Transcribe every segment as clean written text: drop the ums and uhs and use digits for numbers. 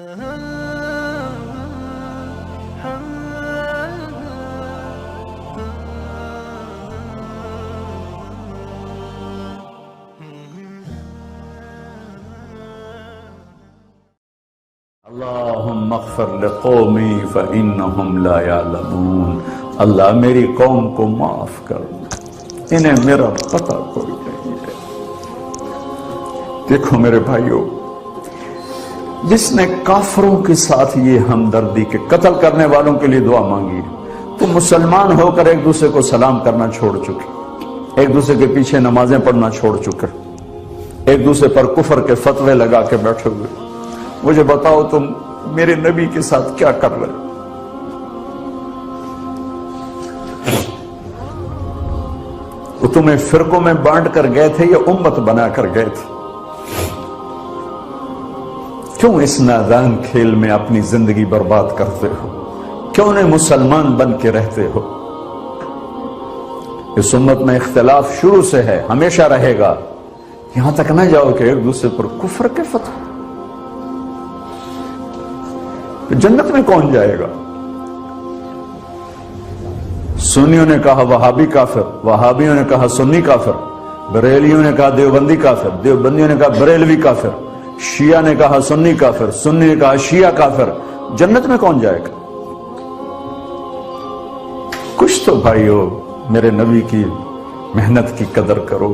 اللہم اغفر لقومی فإنہم لا یعلمون۔ اللہ میری قوم کو معاف کر، انہیں میرا پتہ کوئی نہیں ہے۔ دیکھو میرے بھائیو، جس نے کافروں کے ساتھ یہ ہمدردی کے قتل کرنے والوں کے لیے دعا مانگی، تو مسلمان ہو کر ایک دوسرے کو سلام کرنا چھوڑ چکے، ایک دوسرے کے پیچھے نمازیں پڑھنا چھوڑ چکے، ایک دوسرے پر کفر کے فتوے لگا کے بیٹھے ہوئے۔ مجھے بتاؤ تم میرے نبی کے ساتھ کیا کر رہے؟ وہ تمہیں فرقوں میں بانٹ کر گئے تھے یا امت بنا کر گئے تھے؟ کیوں اس نادان کھیل میں اپنی زندگی برباد کرتے ہو؟ کیوں نہیں مسلمان بن کے رہتے ہو؟ اس امت میں اختلاف شروع سے ہے، ہمیشہ رہے گا، یہاں تک نہ جاؤ کہ ایک دوسرے پر کفر کے فتوے۔ جنت میں کون جائے گا؟ سنیوں نے کہا وہابی کافر، وہابیوں نے کہا سنی کافر، بریلیوں نے کہا دیوبندی کافر، دیوبندیوں نے کہا بریلوی کافر، شیعہ نے کہا سنی کافر، سنی نے کہا شیعہ کافر۔ جنت میں کون جائے گا؟ کچھ تو بھائیو میرے نبی کی محنت کی قدر کرو۔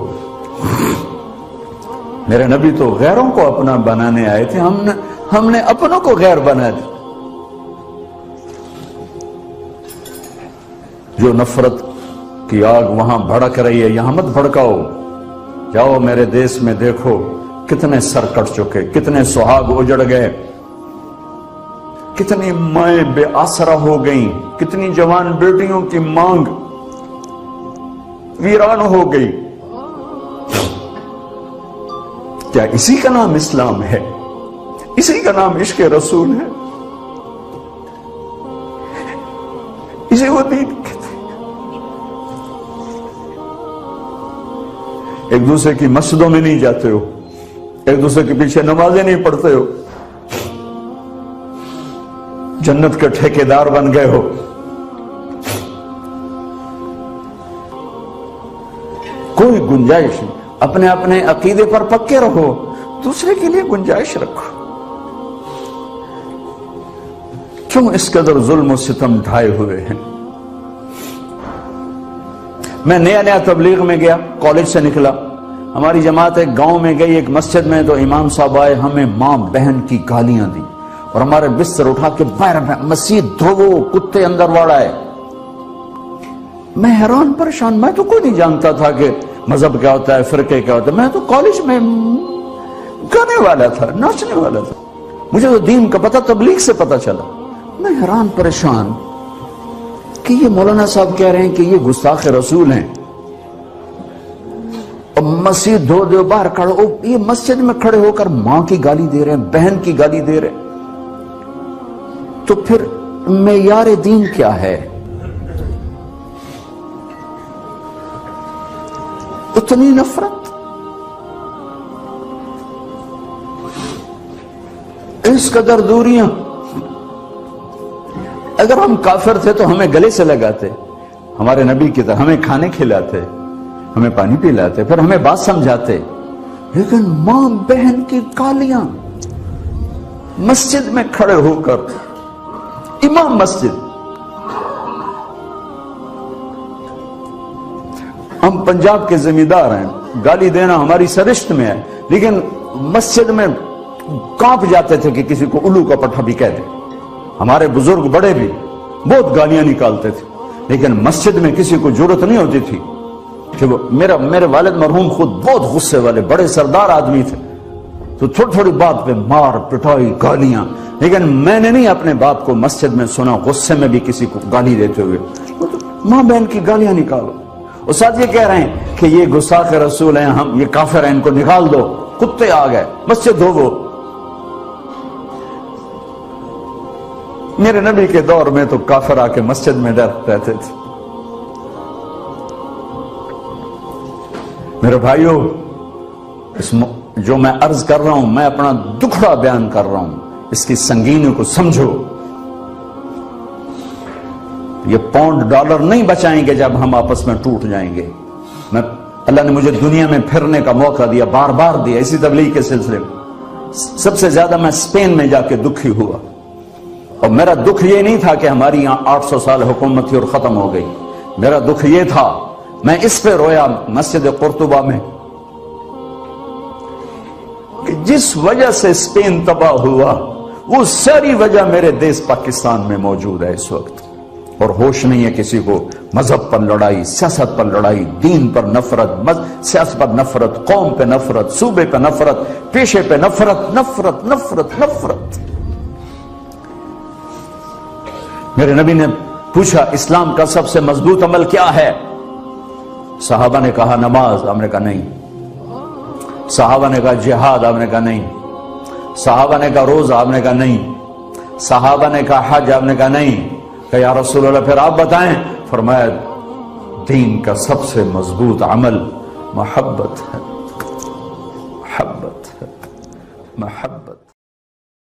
میرے نبی تو غیروں کو اپنا بنانے آئے تھے، ہم نے اپنوں کو غیر بنا دیا۔ جو نفرت کی آگ وہاں بھڑک رہی ہے، یہاں مت بھڑکاؤ۔ جاؤ میرے دیس میں دیکھو کتنے سر کٹ چکے، کتنے سہاگ اجڑ گئے، کتنی مائیں بے آسرا ہو گئیں، کتنی جوان بیٹیوں کی مانگ ویران ہو گئی۔ کیا اسی کا نام اسلام ہے؟ اسی کا نام عشق رسول ہے؟ اسی وہ دین کہتے ہیں؟ ایک دوسرے کی مسجدوں میں نہیں جاتے ہو، ایک دوسرے کے پیچھے نمازیں نہیں پڑھتے ہو، جنت کے ٹھیکیدار بن گئے ہو۔ کوئی گنجائش نہیں، اپنے اپنے عقیدے پر پکے رہو، دوسرے کے لیے گنجائش رکھو۔ کیوں اس قدر ظلم و ستم ڈھائے ہوئے ہیں؟ میں نیا تبلیغ میں گیا، کالج سے نکلا، ہماری جماعت ایک گاؤں میں گئی، ایک مسجد میں، تو امام صاحب آئے، ہمیں ماں بہن کی گالیاں دی اور ہمارے بستر اٹھا کے باہر مسجد دھوو، کتے اندر واڑائے۔ میں حیران پریشان، میں تو کوئی نہیں جانتا تھا کہ مذہب کیا ہوتا ہے، فرقے کیا ہوتا ہے، میں تو کالج میں گانے والا تھا، ناچنے والا تھا، مجھے تو دین کا پتہ تبلیغ سے پتہ چلا۔ میں حیران پریشان کہ یہ مولانا صاحب کہہ رہے ہیں کہ یہ گستاخ رسول ہیں، اور مسجد دھو دو باہر کھڑے ہو، یہ مسجد میں کھڑے ہو کر ماں کی گالی دے رہے ہیں، بہن کی گالی دے رہے ہیں۔ تو پھر معیار دین کیا ہے؟ اتنی نفرت، اس قدر دوریاں۔ اگر ہم کافر تھے تو ہمیں گلے سے لگاتے، ہمارے نبی کی طرح ہمیں کھانے کھلاتے، ہمیں پانی پلاتے، پھر ہمیں بات سمجھاتے، لیکن ماں بہن کی گالیاں، مسجد میں کھڑے ہو کر، امام مسجد۔ ہم پنجاب کے زمیندار ہیں، گالی دینا ہماری سرشت میں ہے، لیکن مسجد میں کانپ جاتے تھے کہ کسی کو الو کا پٹھا بھی کہہ دے۔ ہمارے بزرگ بڑے بھی بہت گالیاں نکالتے تھے، لیکن مسجد میں کسی کو جرت نہیں ہوتی تھی کہ وہ میرے والد مرحوم خود بہت غصے والے بڑے سردار آدمی تھے، تو تھوڑی تھوڑی بات پہ مار پٹائی گالیاں، لیکن میں نے نہیں اپنے باپ کو مسجد میں سنا غصے میں بھی کسی کو گالی دیتے ہوئے۔ ماں بہن کی گالیاں نکالو، اور ساتھ یہ کہہ رہے ہیں کہ یہ گستاخ رسول ہیں، ہم یہ کافر ہیں، ان کو نکال دو، کتے آ گئے، مسجد دھوو۔ میرے نبی کے دور میں تو کافر آ کے مسجد میں رہتے تھے۔ میرے بھائیو، جو میں عرض کر رہا ہوں، میں اپنا دکھڑا بیان کر رہا ہوں، اس کی سنگینی کو سمجھو. یہ پاؤنڈ ڈالر نہیں بچائیں گے جب ہم آپس میں ٹوٹ جائیں گے. اللہ نے مجھے دنیا میں پھرنے کا موقع دیا، بار بار دیا، اسی تبلیغ کے سلسلے میں. سب سے زیادہ میں اسپین میں جا کے دکھی ہوا، اور میرا دکھ یہ نہیں تھا کہ ہماری یہاں 800 سال حکومت تھی اور ختم ہو گئی. میرا دکھ یہ تھا، میں اس پہ رویا مسجد قرطبہ میں، کہ جس وجہ سے اسپین تباہ ہوا وہ ساری وجہ میرے دیس پاکستان میں موجود ہے اس وقت. اور ہوش نہیں ہے کسی کو. مذہب پر لڑائی، سیاست پر لڑائی، دین پر نفرت، سیاست پر نفرت، قوم پہ نفرت، صوبے پہ نفرت، پیشے پہ نفرت، نفرت نفرت نفرت. میرے نبی نے پوچھا اسلام کا سب سے مضبوط عمل کیا ہے؟ صحابہ نے کہا نماز. آپ نے کہا نہیں. صحابہ نے کہا جہاد. آپ نے کہا نہیں. صحابہ نے کہا روزہ. آپ نے کہا نہیں. صحابہ نے کہا حج. آپ نے کہا نہیں. کہ یا رسول اللہ پھر آپ بتائیں. فرمایا دین کا سب سے مضبوط عمل محبت ہے. محبت ہے. محبت.